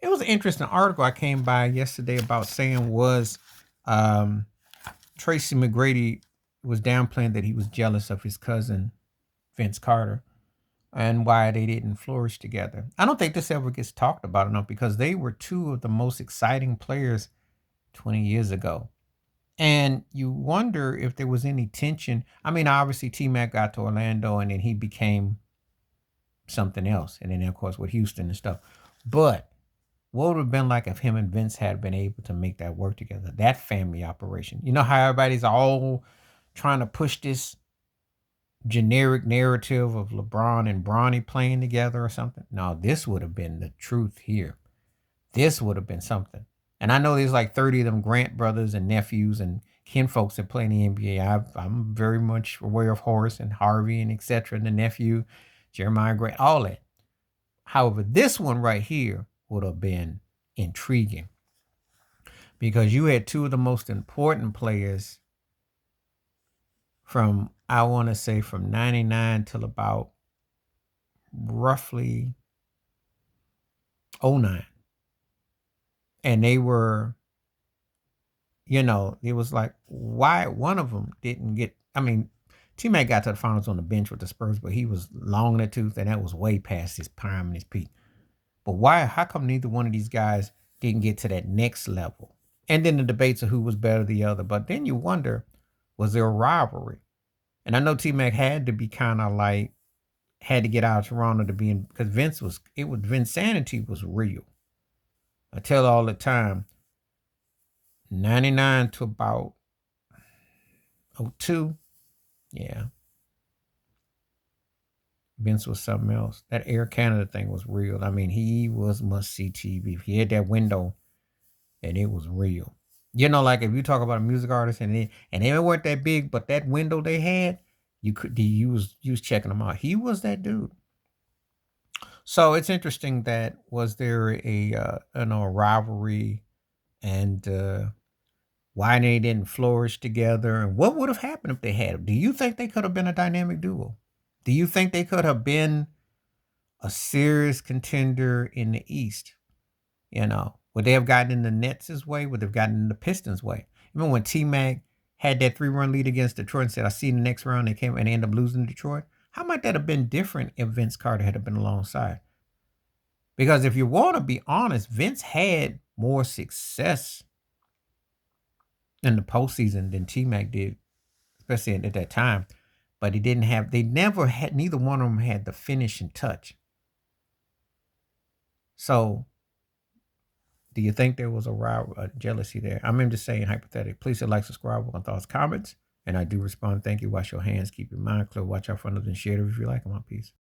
It was an interesting article I came by yesterday about saying was um, Tracy McGrady was downplaying that he was jealous of his cousin Vince Carter and why they didn't flourish together. I don't think this ever gets talked about enough because they were two of the most exciting players 20 years ago. And you wonder if there was any tension. I mean, obviously T Mac got to Orlando and then he became something else. And then of course with Houston and stuff. But what would have been like if him and Vince had been able to make that work together? That family operation. You know how everybody's all trying to push this generic narrative of LeBron and Bronny playing together or something? No, this would have been the truth here. This would have been something. And I know there's like 30 of them Grant brothers and nephews and kin folks that play in the NBA. I'm very much aware of Horace and Harvey and etc. and the nephew, Jeremiah Grant, all that. However, this one right here would have been intriguing because you had two of the most important players from, I want to say, from 99 till about roughly '09. And they were, it was like, why one of them didn't get, I mean, T Mac got to the finals on the bench with the Spurs, but he was long in the tooth and that was way past his prime and his peak. But how come neither one of these guys didn't get to that next level? And then the debates of who was better than the other. But then you wonder, was there a rivalry? And I know T Mac had to be kind of like, had to get out of Toronto to be in, because Vince sanity was real. I tell all the time, 99 to about '02, yeah, Vince was something else. That Air Canada thing was real. I mean, he was must-see TV. He had that window, and it was real. Like if you talk about a music artist and they weren't that big, but that window they had, you was checking them out. He was that dude. So it's interesting that was there a rivalry and why they didn't flourish together and what would have happened if they had? Do you think they could have been a dynamic duo? Do you think they could have been a serious contender in the East? Would they have gotten in the Nets' way? Would they have gotten in the Pistons' way? Remember when T-Mac had that 3-run lead against Detroit and said, I see the next round they came and they ended up losing to Detroit? How might that have been different if Vince Carter had been alongside? Because if you want to be honest, Vince had more success in the postseason than T-Mac did, especially at that time. But neither one of them had the finishing touch. So do you think there was a jealousy there? I'm just saying hypothetically. Please hit like, subscribe, on thoughts, comments. And I do respond. Thank you. Wash your hands. Keep your mind clear. Watch out for others and share it if you like them. Peace.